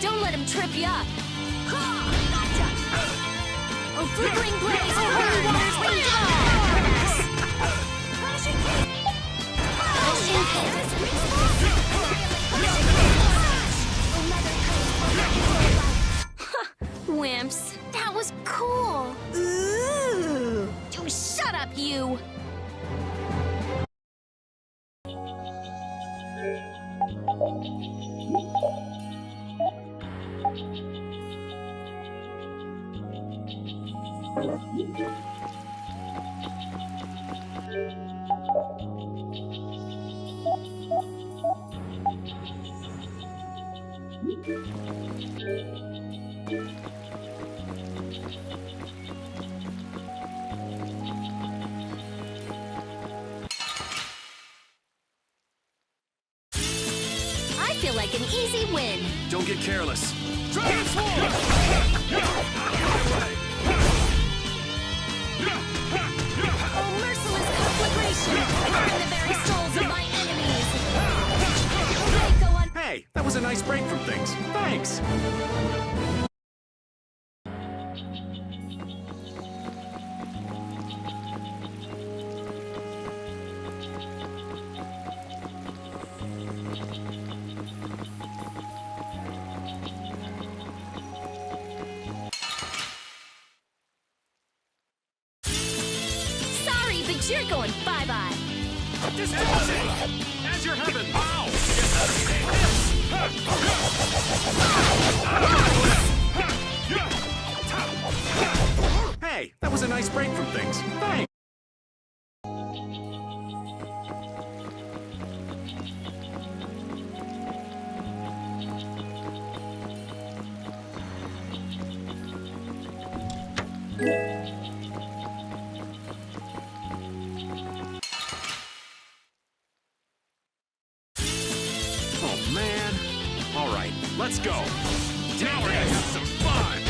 Don't let him trip you up. Gotcha. Oh, flickering blaze, holy waters, wing Crashing kick. Crashing kick. Wimps. That was cool. Ooh. Oh, shut up, you. I feel like an easy win. Don't get careless. Transform! Oh, merciless conflagration! Burn the very souls of my enemies! Okay, go on. Hey, that was a nice break from things. Thanks. Sorry, but you're going bye-bye. Disappointing! As your heaven! Ow! Hey, that was a nice break from things. Thanks. Oh, man. All right, let's go. Now we're gonna have some fun.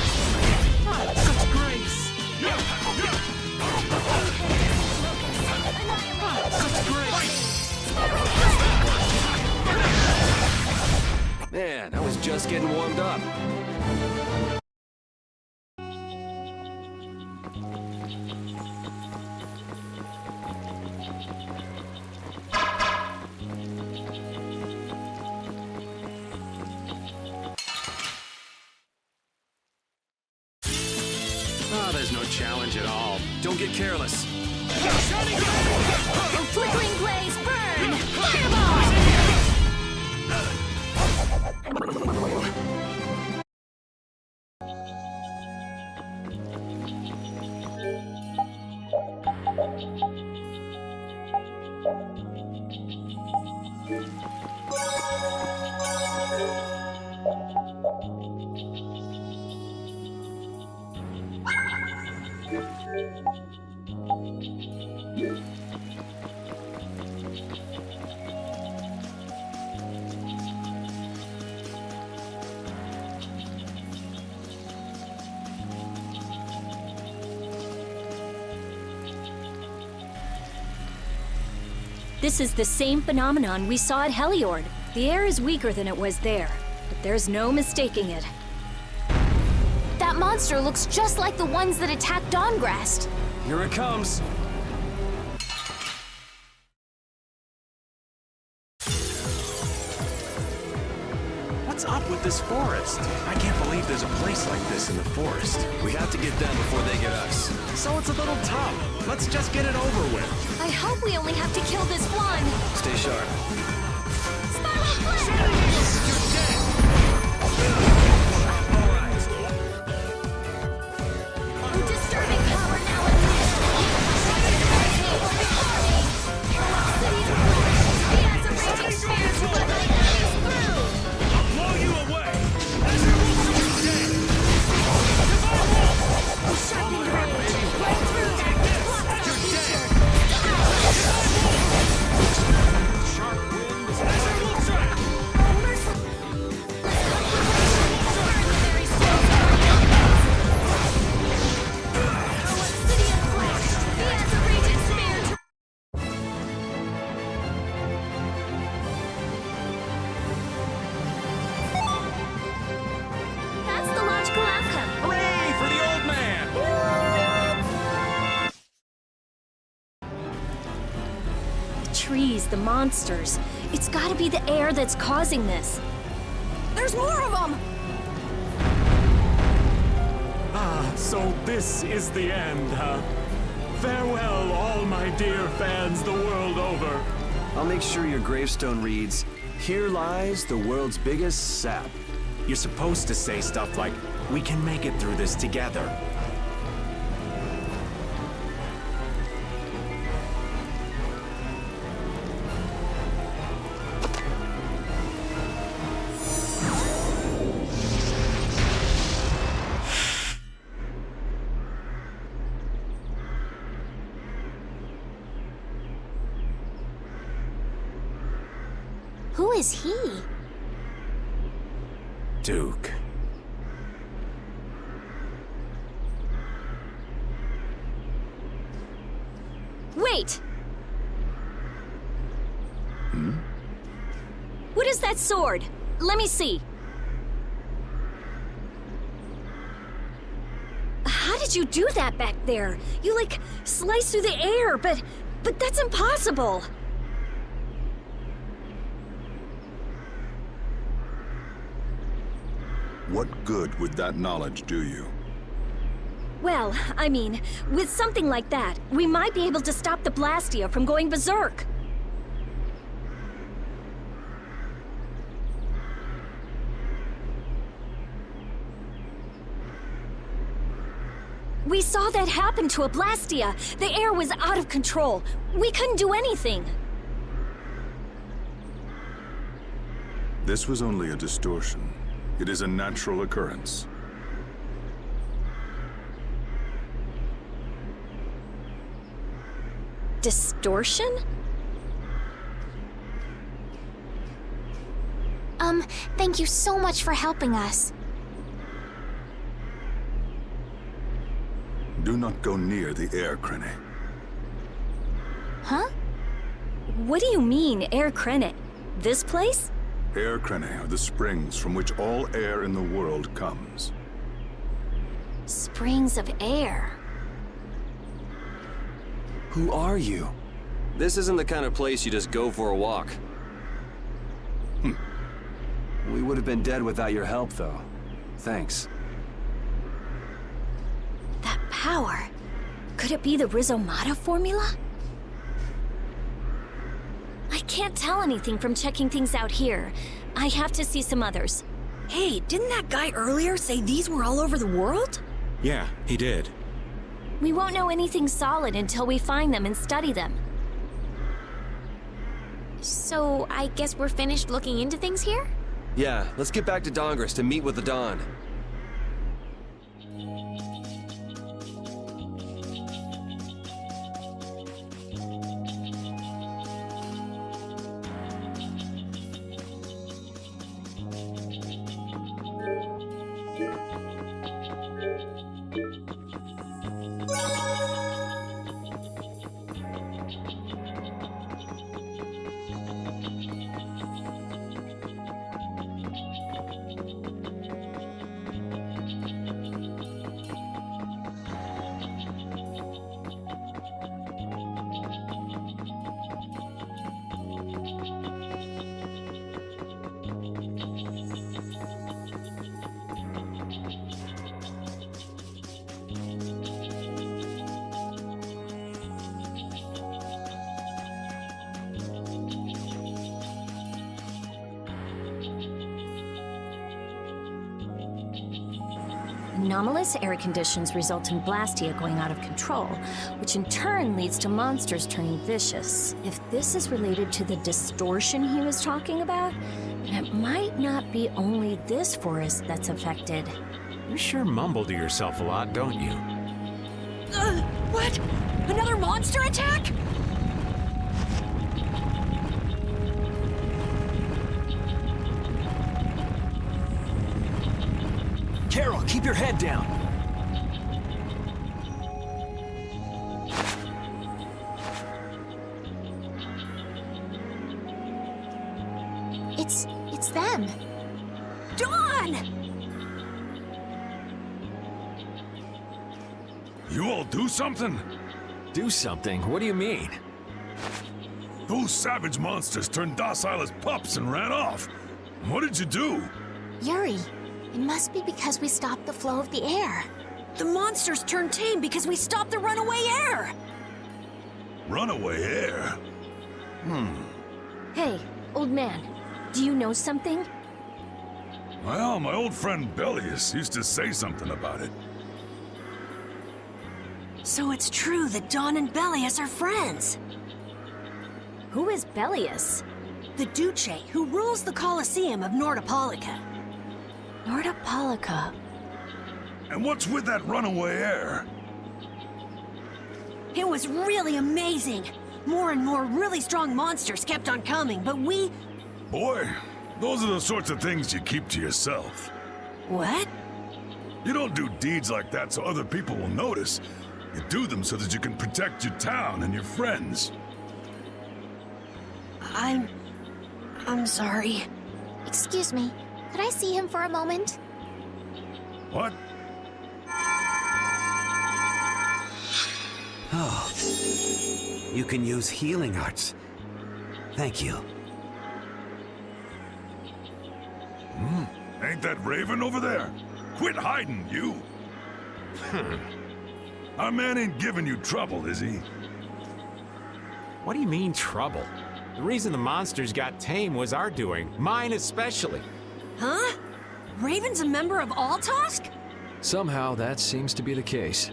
Oh, such grace. Such grace. Man, I was just getting warmed up. Oh, there's no challenge at all. Don't get careless. Flickering blaze, burn! Fireball! This is the same phenomenon we saw at Heliord. The air is weaker than it was there, but there's no mistaking it. That monster looks just like the ones that attacked Dawngrest. Here it comes. What's up with this forest? I can't believe there's a place like this in the forest. We have to get them before they get us. So it's a little tough. Let's just get it over with. I hope we only have to kill this one. Stay sharp. Spiral Flip! You're dead! Oh, disturbing power now unleashed. He has a raging spear to put my enemies through. I'll blow you away! As your wolf is dead! Divine wolf! Sharpened rage, right through that. Blocks our future. Sharp winds! As your wolf strike! Oh, merciful. trees, the monsters. It's gotta be the air that's causing this. There's more of them! Ah, so this is the end, huh? Farewell, all my dear fans the world over. I'll make sure your gravestone reads, "Here lies the world's biggest sap." You're supposed to say stuff like, "We can make it through this together." Who is he? Duke. Wait! What is that sword? Let me see. How did you do that back there? You, like, sliced through the air, but that's impossible. What good would that knowledge do you? Well, I mean, with something like that, we might be able to stop the Blastia from going berserk. We saw that happen to a Blastia. The air was out of control. We couldn't do anything. This was only a distortion. It is a natural occurrence. Distortion? Thank you so much for helping us. Do not go near the air, Krene. Huh? What do you mean, Air Krenet? This place? Air Krene are the springs from which all air in the world comes. Springs of air. Who are you? This isn't the kind of place you just go for a walk. We would have been dead without your help, though. Thanks. That power. Could it be the Rhizomata formula? I can't tell anything from checking things out here. I have to see some others. Hey, didn't that guy earlier say these were all over the world? Yeah, he did. We won't know anything solid until we find them and study them. So, I guess we're finished looking into things here? Yeah, let's get back to Dongris to meet with the Dawn. Anomalous air conditions result in Blastia going out of control, which in turn leads to monsters turning vicious. If this is related to the distortion he was talking about, then it might not be only this forest that's affected. You sure mumble to yourself a lot, don't you? What? Another monster attack? Carol, keep your head down. It's them. Dawn! You all do something? Do something? What do you mean? Those savage monsters turned docile as pups and ran off. What did you do? Yuri, it must be because we stopped the flow of the air. The monsters turned tame because we stopped the runaway air! Runaway air? Hey, old man, do you know something? Well, my old friend Bellius used to say something about it. So it's true that Dawn and Bellius are friends. Who is Bellius? The Duce who rules the Colosseum of Nordopolica. Nordopolica. And what's with that runaway air? It was really amazing. More and more really strong monsters kept on coming, but we... Boy, those are the sorts of things you keep to yourself. What? You don't do deeds like that so other people will notice. You do them so that you can protect your town and your friends. I'm sorry. Excuse me, could I see him for a moment? What? Oh. You can use healing arts. Thank you. Ain't that Raven over there? Quit hiding, you! Our man ain't giving you trouble, is he? What do you mean, trouble? The reason the monsters got tame was our doing. Mine especially. Huh? Raven's a member of Altosk? Somehow that seems to be the case.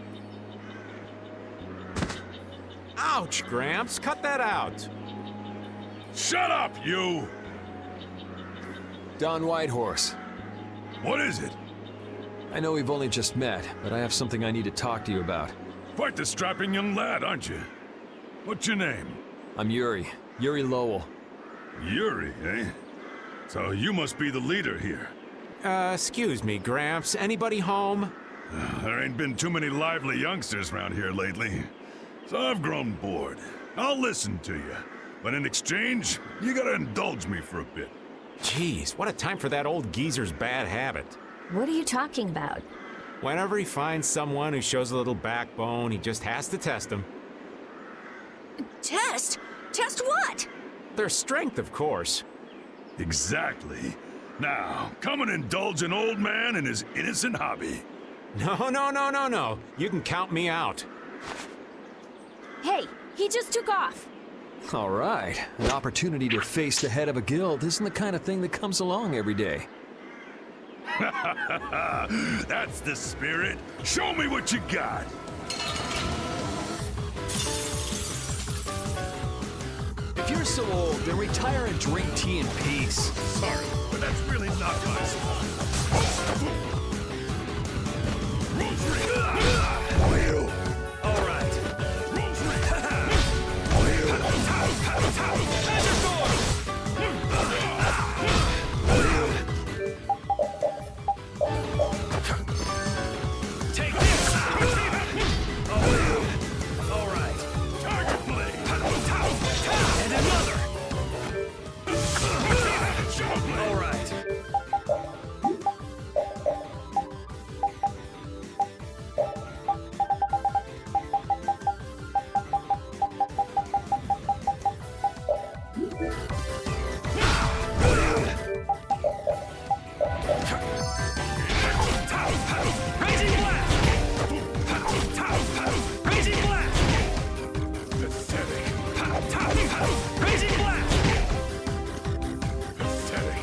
Ouch, Gramps. Cut that out. Shut up, you! Don Whitehorse. What is it? I know we've only just met, but I have something I need to talk to you about. Quite the strapping young lad, aren't you? What's your name? I'm Yuri. Yuri Lowell. Yuri, eh? So you must be the leader here. Excuse me, Gramps. Anybody home? There ain't been too many lively youngsters around here lately. So I've grown bored. I'll listen to you. But in exchange, you gotta indulge me for a bit. Jeez, what a time for that old geezer's bad habit. What are you talking about? Whenever he finds someone who shows a little backbone, he just has to test them. Test? Test what? Their strength, of course. Exactly. Now, come and indulge an old man in his innocent hobby. No. You can count me out. Hey, he just took off. All right. An opportunity to face the head of a guild isn't the kind of thing that comes along every day. That's the spirit. Show me what you got. If you're so old, then retire and drink tea in peace. Sorry, but that's really not my fault. You. All right. Take this! All right. Tiger blade! And another. Shadow blade! All right. Raging blast! Raging blast! Pathetic. Raging blast! Pathetic.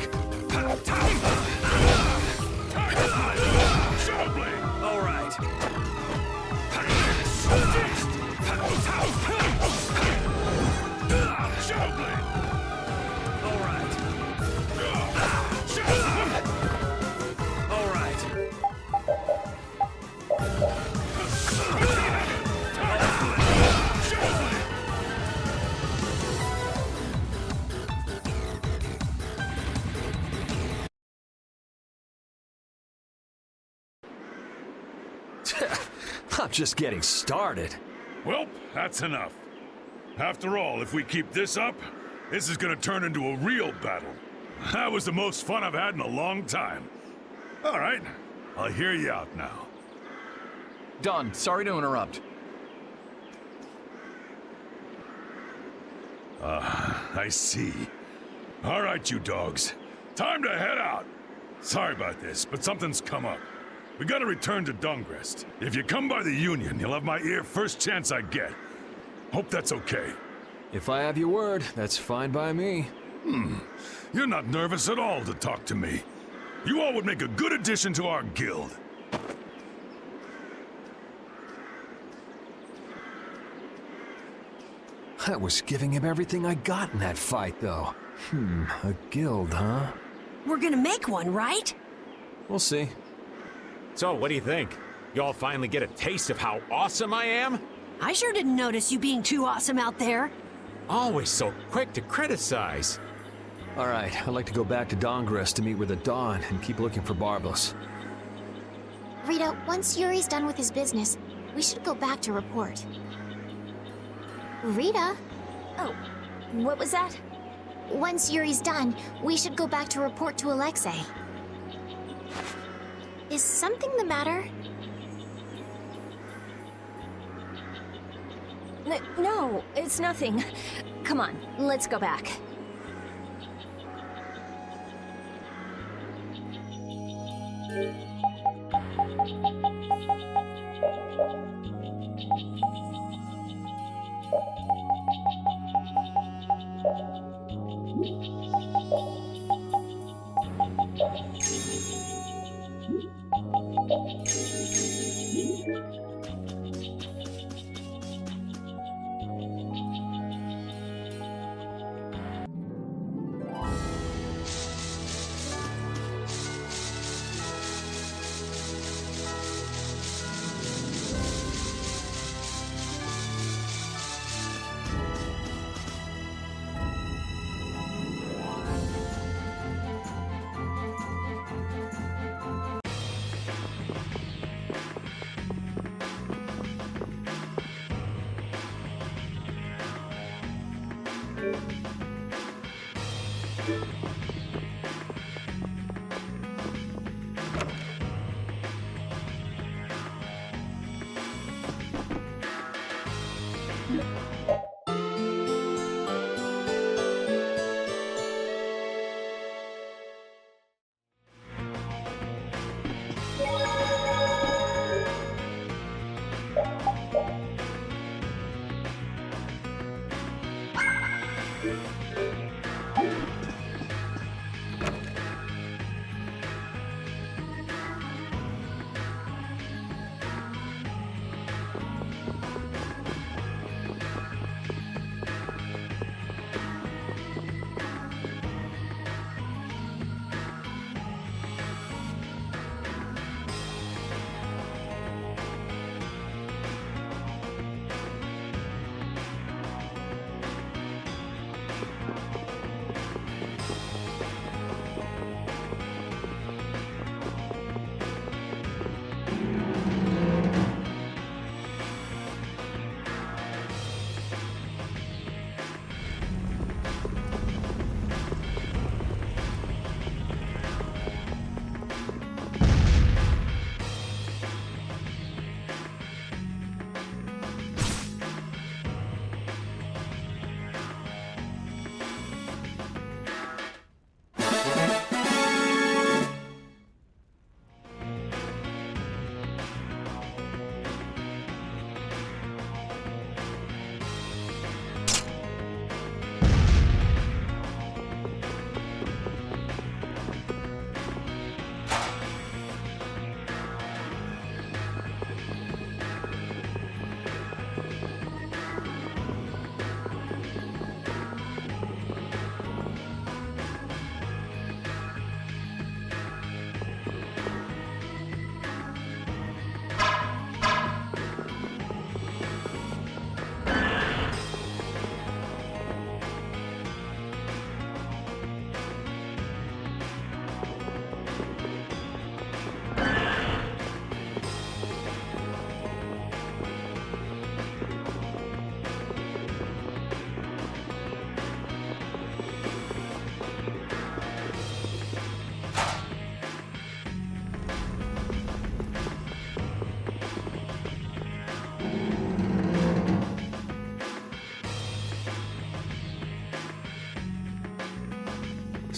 Shadow blade! All right. Shadow blade! All right. All right. I'm just getting started. Well, that's enough. After all, if we keep this up, this is gonna turn into a real battle. That was the most fun I've had in a long time. All right, I'll hear you out now. Don, sorry to interrupt. I see. All right, you dogs. Time to head out. Sorry about this, but something's come up. We gotta return to Dungrest. If you come by the Union, you'll have my ear first chance I get. Hope that's okay. If I have your word, that's fine by me. You're not nervous at all to talk to me. You all would make a good addition to our guild. I was giving him everything I got in that fight, though. A guild, huh? We're gonna make one, right? We'll see. So, what do you think? You all finally get a taste of how awesome I am? I sure didn't notice you being too awesome out there. Always so quick to criticize. All right, I'd like to go back to Dongress to meet with the Dawn and keep looking for Barbos. Rita, once Yuri's done with his business, we should go back to report. Rita? Oh, what was that? Once Yuri's done, we should go back to report to Alexei. Is something the matter? No, it's nothing. Come on, let's go back.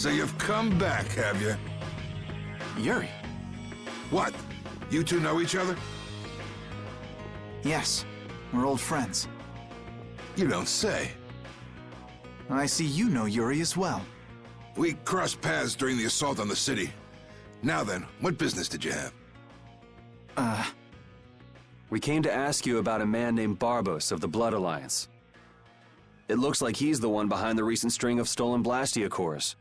So you've come back, have you? Yuri? What? You two know each other? Yes, we're old friends. You don't say. I see you know Yuri as well. We crossed paths during the assault on the city. Now then, what business did you have? We came to ask you about a man named Barbos of the Blood Alliance. It looks like he's the one behind the recent string of stolen Blastia cores.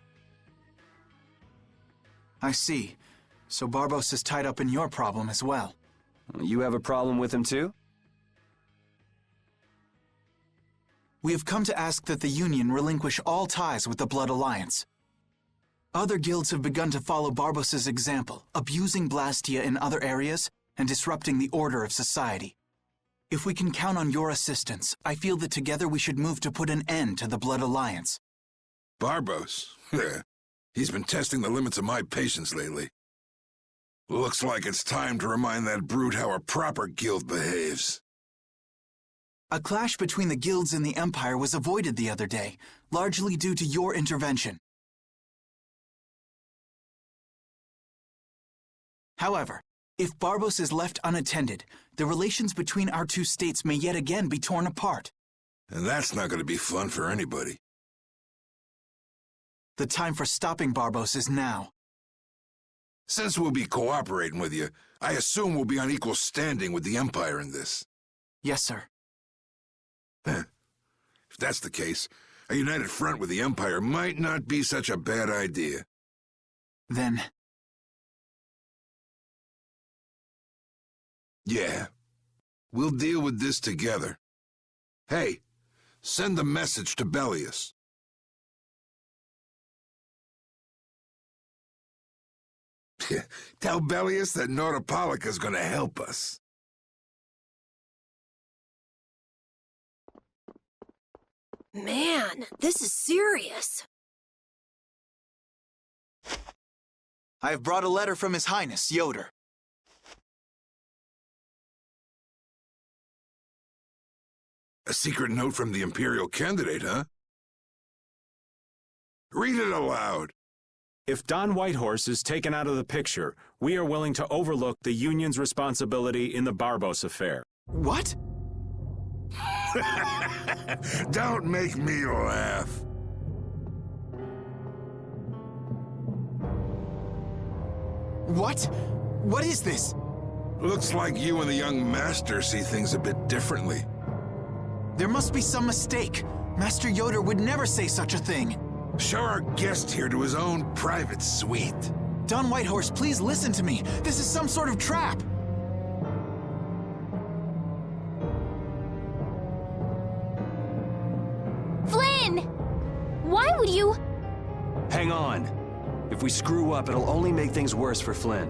I see. So Barbos is tied up in your problem as well. You have a problem with him too? We have come to ask that the Union relinquish all ties with the Blood Alliance. Other guilds have begun to follow Barbos's example, abusing Blastia in other areas and disrupting the order of society. If we can count on your assistance, I feel that together we should move to put an end to the Blood Alliance. Barbos? He's been testing the limits of my patience lately. Looks like it's time to remind that brute how a proper guild behaves. A clash between the guilds and the Empire was avoided the other day, largely due to your intervention. However, if Barbos is left unattended, the relations between our two states may yet again be torn apart. And that's not going to be fun for anybody. The time for stopping Barbos is now. Since we'll be cooperating with you, I assume we'll be on equal standing with the Empire in this. Yes, sir. If that's the case, a united front with the Empire might not be such a bad idea. Then... yeah. We'll deal with this together. Hey, send the message to Bellius. Tell Bellius that Nordopolica's gonna help us. Man, this is serious. I have brought a letter from His Highness, Yoder. A secret note from the Imperial candidate, huh? Read it aloud. If Don Whitehorse is taken out of the picture, we are willing to overlook the Union's responsibility in the Barbos affair. What? Don't make me laugh. What? What is this? Looks like you and the young master see things a bit differently. There must be some mistake. Master Yoder would never say such a thing. Show our guest here to his own private suite. Don Whitehorse, please listen to me. This is some sort of trap. Flynn! Why would you... Hang on. If we screw up, it'll only make things worse for Flynn.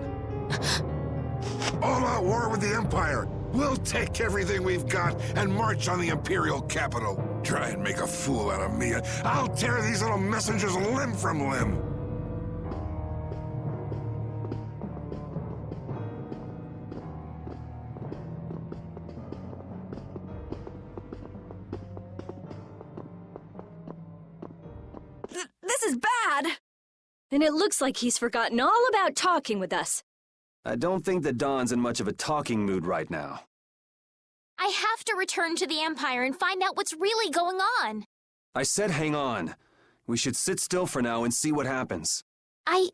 All-out war with the Empire. We'll take everything we've got and march on the Imperial capital. Try and make a fool out of me, and I'll tear these little messengers limb from limb. This is bad! And it looks like he's forgotten all about talking with us. I don't think that Don's in much of a talking mood right now. I have to return to the Empire and find out what's really going on. I said hang on. We should sit still for now and see what happens. I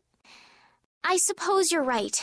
suppose you're right.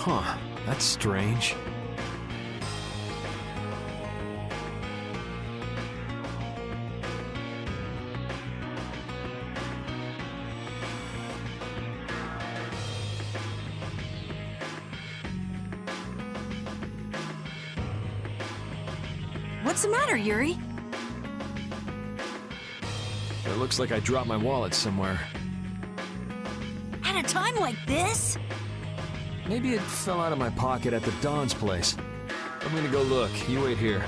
Huh, that's strange. What's the matter, Yuri? It looks like I dropped my wallet somewhere. At a time like this? Maybe it fell out of my pocket at the Don's place. I'm gonna go look. You wait here.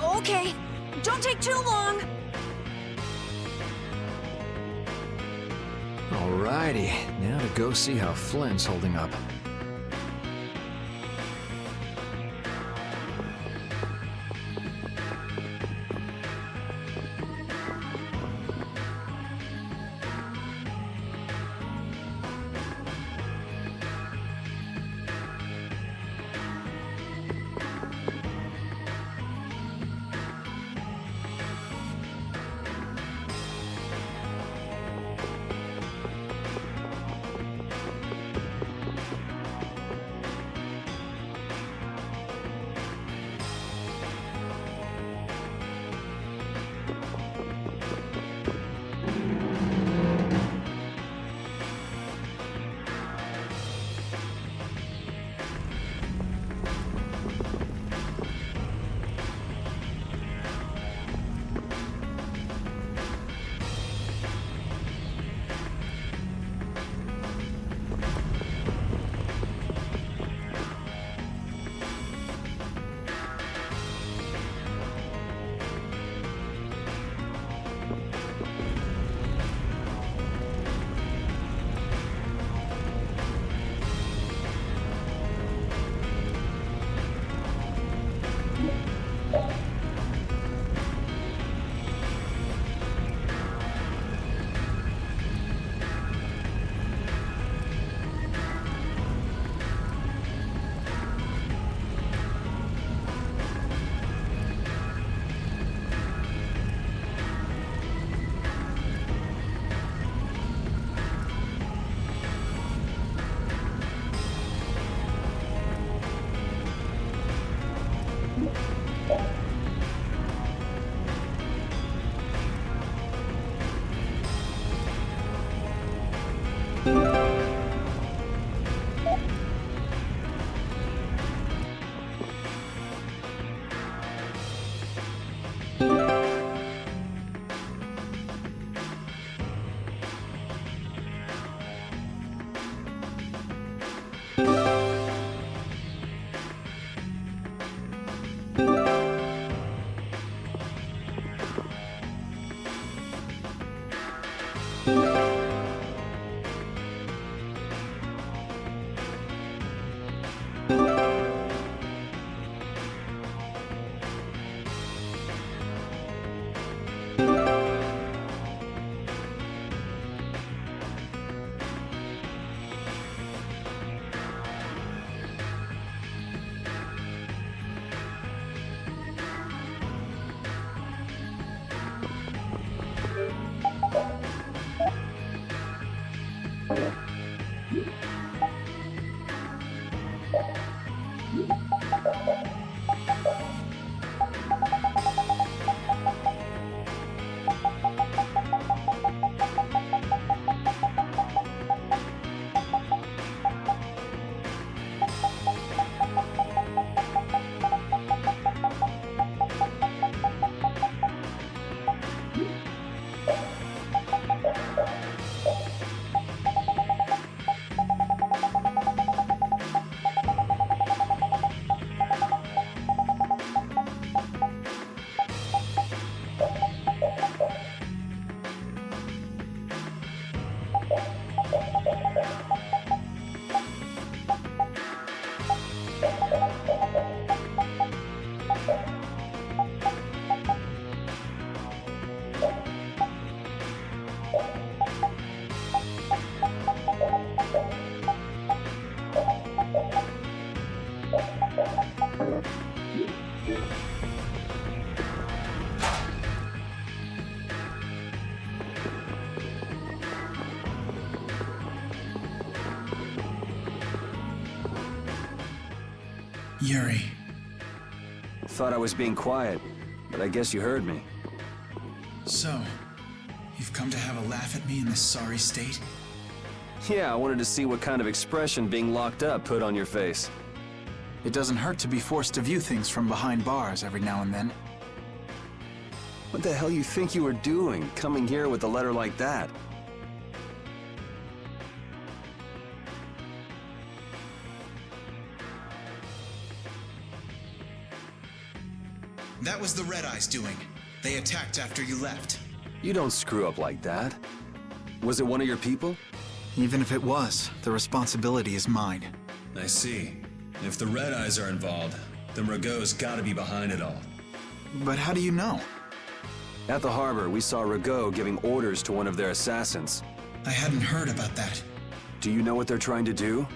Okay, don't take too long. Alrighty, now to go see how Flynn's holding up. Yuri. Thought I was being quiet, but I guess you heard me. So, you've come to have a laugh at me in this sorry state? Yeah, I wanted to see what kind of expression being locked up put on your face. It doesn't hurt to be forced to view things from behind bars every now and then. What the hell you think you were doing, coming here with a letter like that? That was the Red Eyes doing. They attacked after you left. You don't screw up like that. Was it one of your people? Even if it was, the responsibility is mine. I see. If the Red Eyes are involved, then Rago's gotta be behind it all. But how do you know? At the harbor, we saw Rago giving orders to one of their assassins. I hadn't heard about that. Do you know what they're trying to do?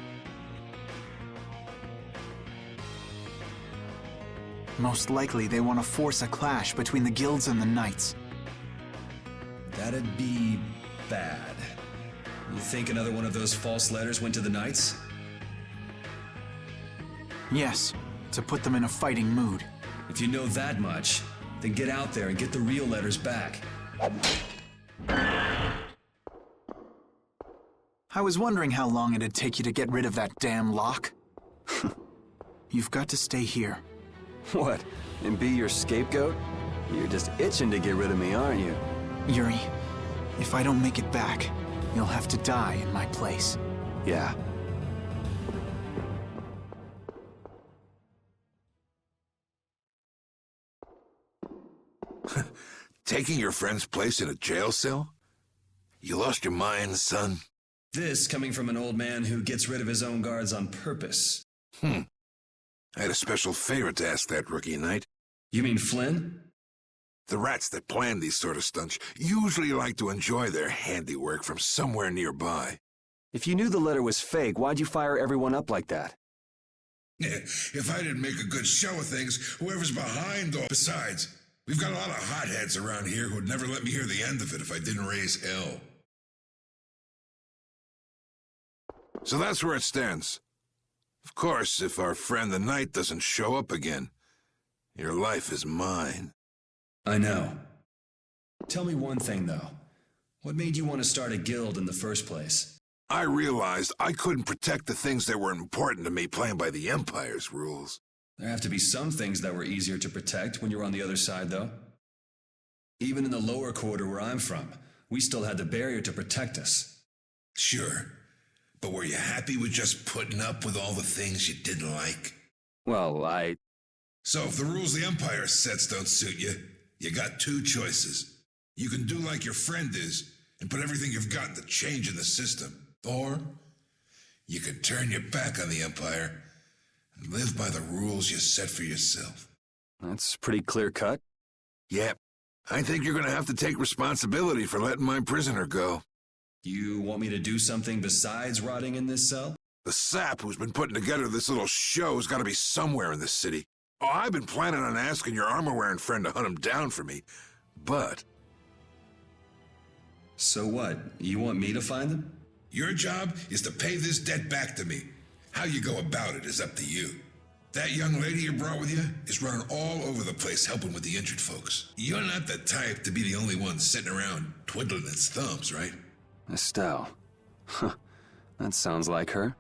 Most likely they want to force a clash between the guilds and the knights. That'd be bad. You think another one of those false letters went to the Knights? Yes, to put them in a fighting mood. If you know that much, then get out there and get the real letters back. I was wondering how long it'd take you to get rid of that damn lock. You've got to stay here. What, and be your scapegoat? You're just itching to get rid of me, aren't you? Yuri, if I don't make it back, you'll have to die in my place. Yeah. Taking your friend's place in a jail cell? You lost your mind, son? This coming from an old man who gets rid of his own guards on purpose. I had a special favor to ask that rookie knight. You mean Flynn? The rats that plan these sort of stunts usually like to enjoy their handiwork from somewhere nearby. If you knew the letter was fake, why'd you fire everyone up like that? If I didn't make a good show of things, whoever's behind all... Besides, we've got a lot of hotheads around here who'd never let me hear the end of it if I didn't raise hell. So that's where it stands. Of course, if our friend the knight doesn't show up again, your life is mine. I know. Tell me one thing, though. What made you want to start a guild in the first place? I realized I couldn't protect the things that were important to me playing by the Empire's rules. There have to be some things that were easier to protect when you're on the other side, though. Even in the lower quarter where I'm from, we still had the barrier to protect us. Sure. But were you happy with just putting up with all the things you didn't like? Well, So if the rules the Empire sets don't suit you, you got two choices. You can do like your friend is and put everything you've got into changing the system. Or you can turn your back on the Empire and live by the rules you set for yourself. That's pretty clear-cut. Yep. I think you're going to have to take responsibility for letting my prisoner go. You want me to do something besides rotting in this cell? The sap who's been putting together this little show's got to be somewhere in this city. Oh, I've been planning on asking your armor-wearing friend to hunt him down for me, but... So what? You want me to find them? Your job is to pay this debt back to me. How you go about it is up to you. That young lady you brought with you is running all over the place helping with the injured folks. You're not the type to be the only one sitting around twiddling its thumbs, right? Estelle. Huh. That sounds like her.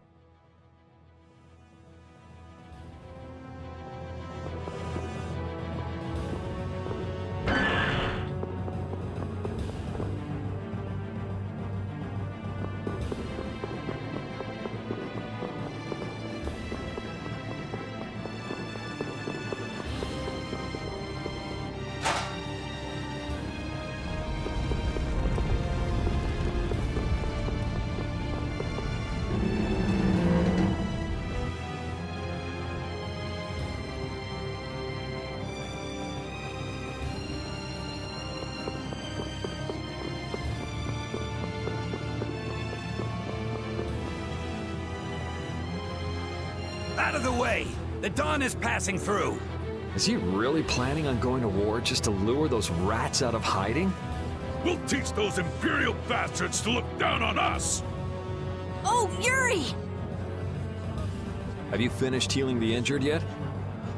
Out of the way! The dawn is passing through! Is he really planning on going to war just to lure those rats out of hiding? We'll teach those Imperial bastards to look down on us! Oh, Yuri! Have you finished healing the injured yet?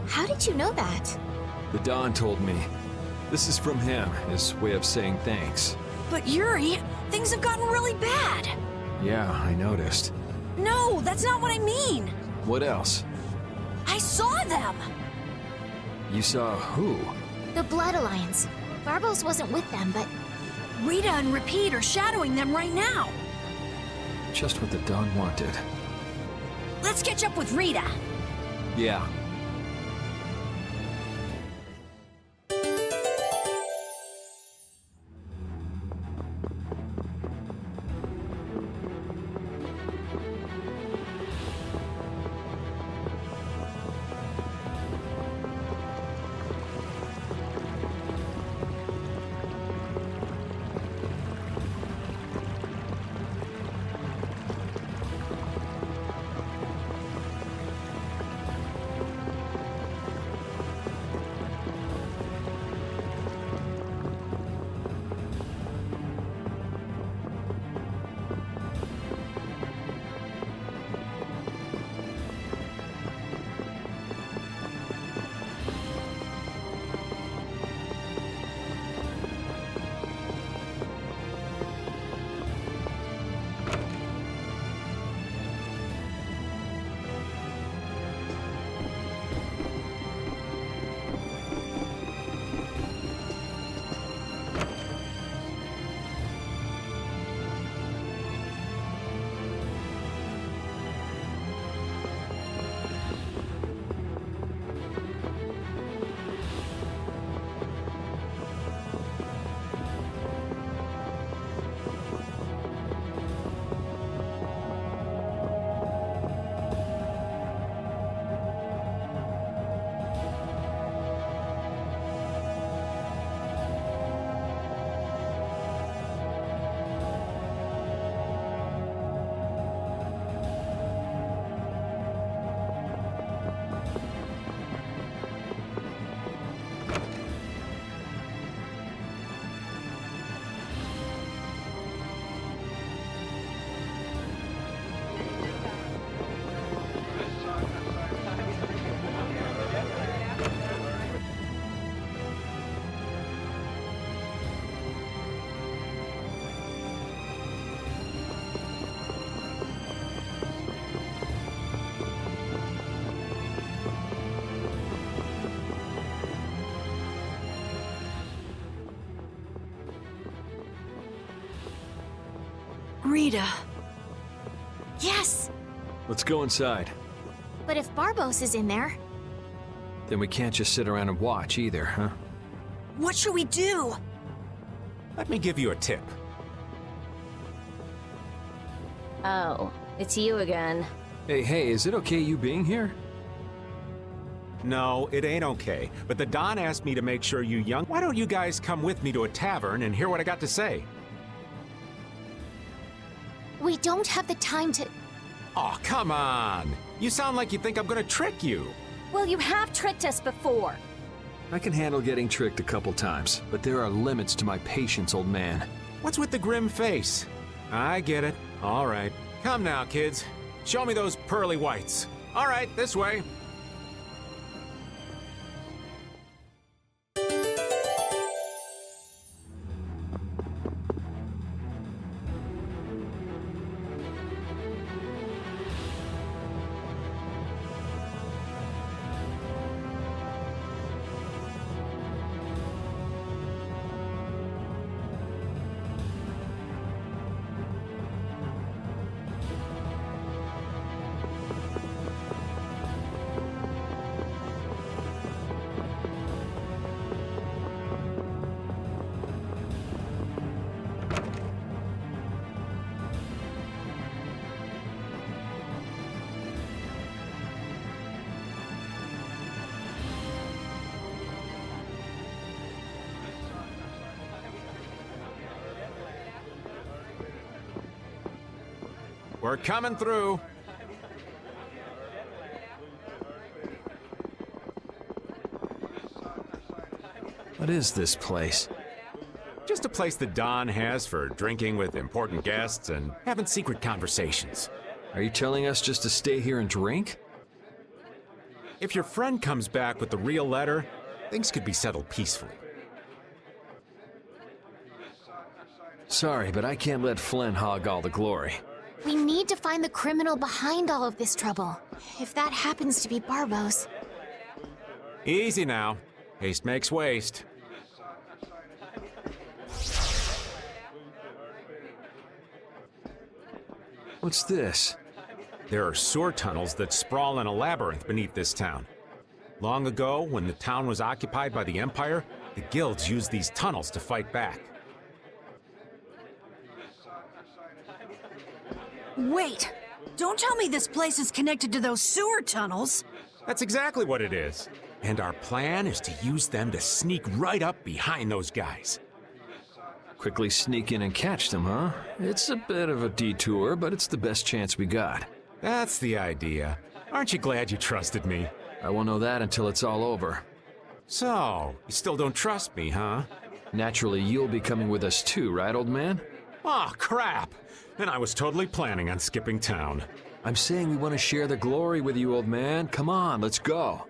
How did you know that? The Don told me. This is from him, his way of saying thanks. But Yuri, things have gotten really bad. Yeah, I noticed. No, that's not what I mean. What else? I saw them. You saw who? The Blood Alliance. Barbos wasn't with them, but... Rita and Repeat are shadowing them right now. Just what the Don wanted. Let's catch up with Rita. Yeah. Rita. Yes! Let's go inside. But if Barbos is in there... Then we can't just sit around and watch either, huh? What should we do? Let me give you a tip. Oh, it's you again. Hey, is it okay you being here? No, it ain't okay. But the Don asked me to make sure you young... Why don't you guys come with me to a tavern and hear what I got to say? We don't have the time to... Oh, come on! You sound like you think I'm gonna trick you. Well, you have tricked us before. I can handle getting tricked a couple times, but there are limits to my patience, old man. What's with the grim face? I get it. All right. Come now, kids. Show me those pearly whites. All right, this way. We're coming through. What is this place? Just a place the Don has for drinking with important guests and having secret conversations. Are you telling us just to stay here and drink? If your friend comes back with the real letter, things could be settled peacefully. Sorry, but I can't let Flynn hog all the glory. We need to find the criminal behind all of this trouble. If that happens to be Barbos. Easy now. Haste makes waste. What's this? There are sewer tunnels that sprawl in a labyrinth beneath this town. Long ago, when the town was occupied by the Empire, the guilds used these tunnels to fight back. Wait! Don't tell me this place is connected to those sewer tunnels! That's exactly what it is. And our plan is to use them to sneak right up behind those guys. Quickly sneak in and catch them, huh? It's a bit of a detour, but it's the best chance we got. That's the idea. Aren't you glad you trusted me? I won't know that until it's all over. So, you still don't trust me, huh? Naturally, you'll be coming with us too, right, old man? Aw, crap! And I was totally planning on skipping town. I'm saying we want to share the glory with you, old man. Come on, let's go.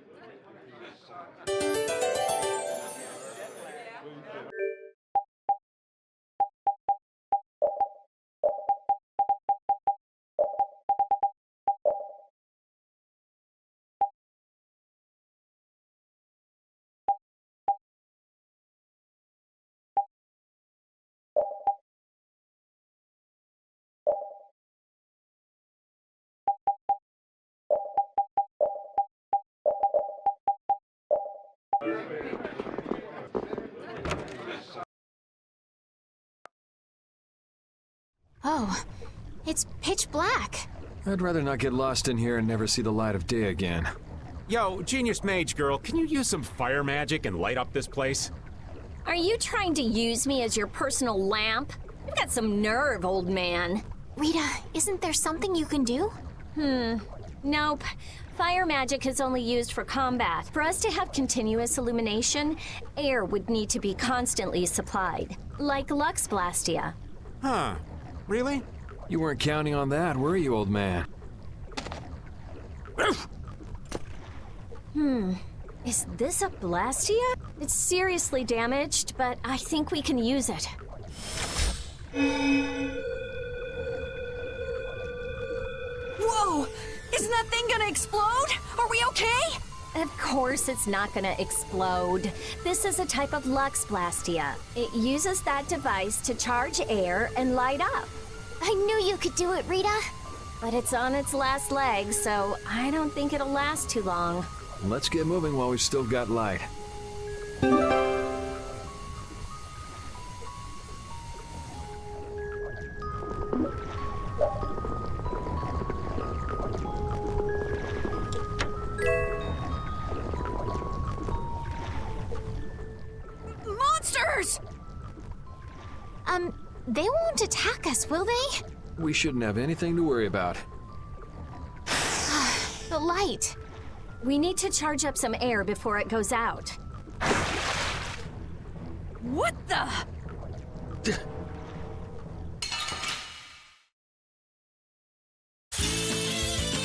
Oh, it's pitch black. I'd rather not get lost in here and never see the light of day again. Yo, Genius Mage Girl, can you use some fire magic and light up this place? Are you trying to use me as your personal lamp? You've got some nerve, old man. Rita, isn't there something you can do? Nope. Fire magic is only used for combat. For us to have continuous illumination, air would need to be constantly supplied. Like Lux Blastia. Huh. Really? You weren't counting on that, were you, old man? Is this a Blastia? It's seriously damaged, but I think we can use it. Whoa! Isn't that thing gonna explode? Are we okay? Of course it's not gonna explode. This is a type of Lux Blastia. It uses that device to charge air and light up. I knew you could do it, Rita. But it's on its last leg, so I don't think it'll last too long. Let's get moving while we've still got light. Monsters! They won't attack us, will they? We shouldn't have anything to worry about. The light. We need to charge up some air before it goes out. What the?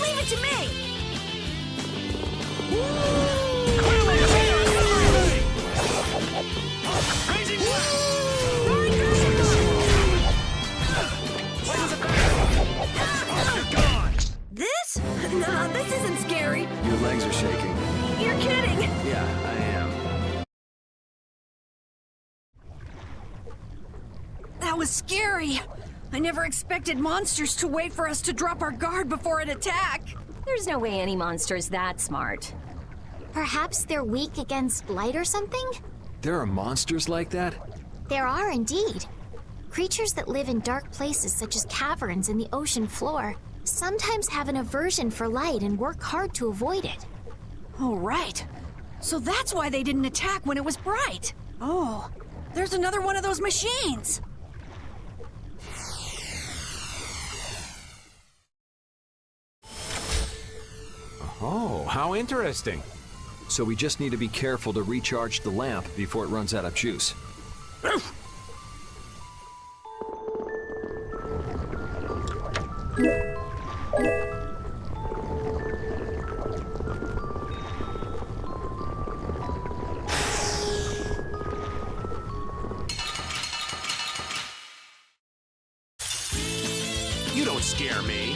Leave it to me! This? Nah, this isn't scary. Your legs are shaking. You're kidding! Yeah, I am. That was scary. I never expected monsters to wait for us to drop our guard before an attack. There's no way any monster's that smart. Perhaps they're weak against light or something? There are monsters like that? There are indeed. Creatures that live in dark places such as caverns and the ocean floor sometimes have an aversion for light and work hard to avoid it. Oh, right. So that's why they didn't attack when it was bright. Oh, there's another one of those machines. Oh, how interesting. So we just need to be careful to recharge the lamp before it runs out of juice. won't scare me.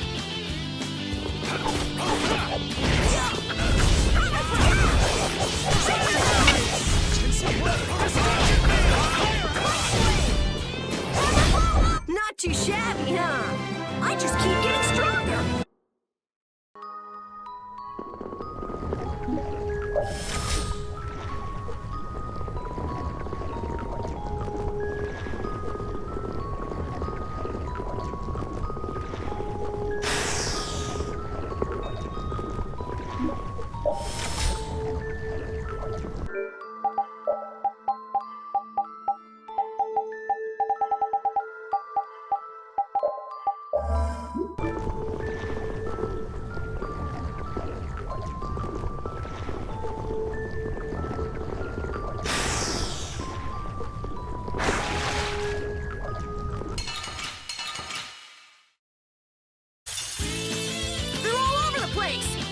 Not too shabby, huh? I just keep getting stronger.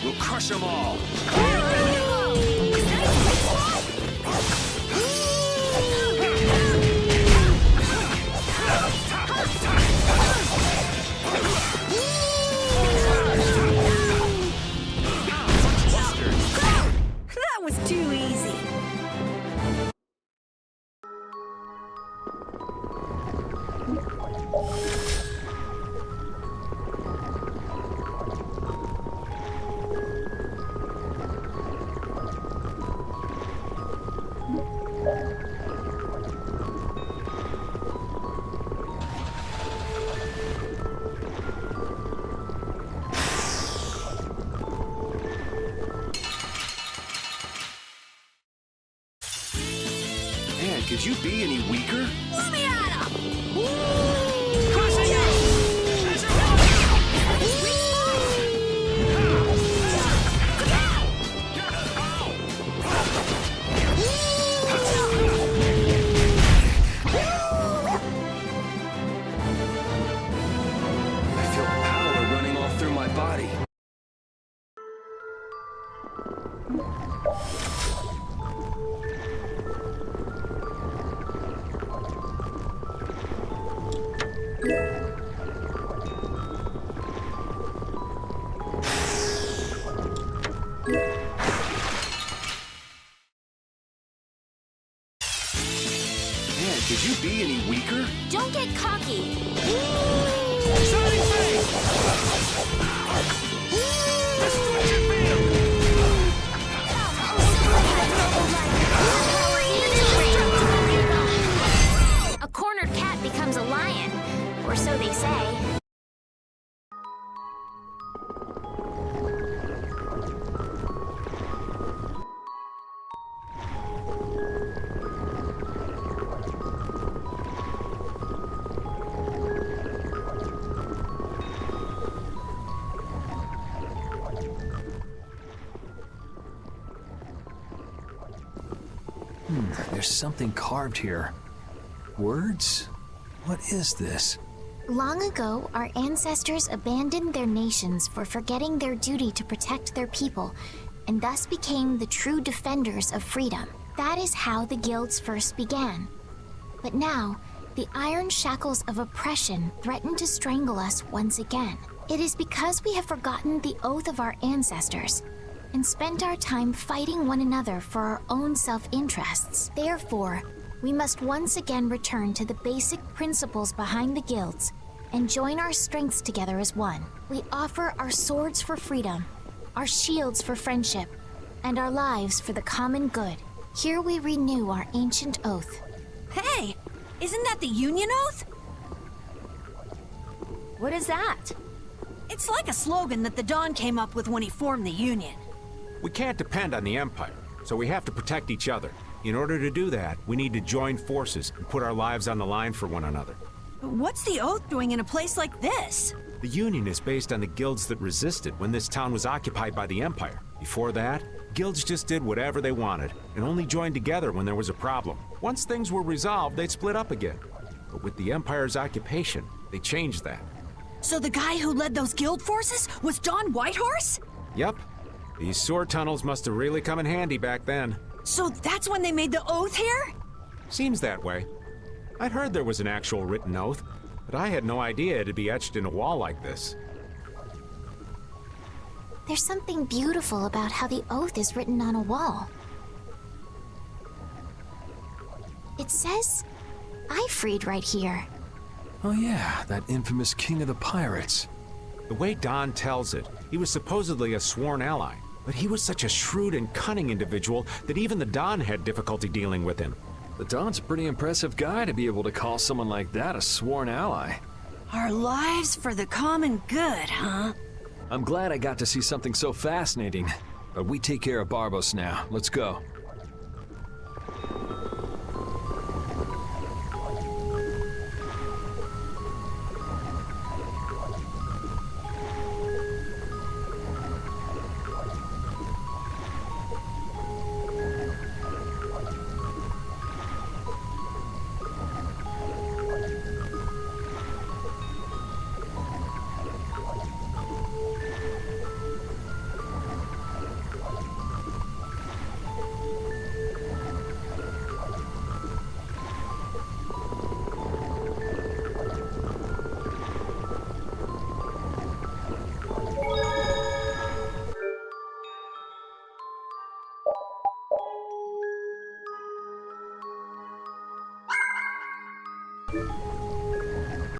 We'll crush them all. That was too easy. Man, could you be any weaker? Let me at him! Crushing I feel power running all through my body. Man, could you be any weaker? Don't get cocky. A cornered cat becomes a lion, or so they say. There's something carved here. Words? What is this? Long ago, our ancestors abandoned their nations for forgetting their duty to protect their people, and thus became the true defenders of freedom. That is how the guilds first began. But now, the iron shackles of oppression threaten to strangle us once again. It is because we have forgotten the oath of our ancestors and spent our time fighting one another for our own self-interests. Therefore, we must once again return to the basic principles behind the guilds and join our strengths together as one. We offer our swords for freedom, our shields for friendship, and our lives for the common good. Here we renew our ancient oath. Hey, isn't that the Union Oath? What is that? It's like a slogan that the Don came up with when he formed the Union. We can't depend on the Empire, so we have to protect each other. In order to do that, we need to join forces and put our lives on the line for one another. But what's the Oath doing in a place like this? The Union is based on the guilds that resisted when this town was occupied by the Empire. Before that, guilds just did whatever they wanted and only joined together when there was a problem. Once things were resolved, they'd split up again. But with the Empire's occupation, they changed that. So the guy who led those guild forces was Don Whitehorse? Yep. These sword tunnels must have really come in handy back then. So that's when they made the Oath here? Seems that way. I'd heard there was an actual written oath, but I had no idea it'd be etched in a wall like this. There's something beautiful about how the oath is written on a wall. It says, I freed right here. Oh yeah, that infamous king of the pirates. The way Don tells it, he was supposedly a sworn ally, but he was such a shrewd and cunning individual that even the Don had difficulty dealing with him. The Don's a pretty impressive guy to be able to call someone like that a sworn ally. Our lives for the common good, huh? I'm glad I got to see something so fascinating. But we take care of Barbos now. Let's go. you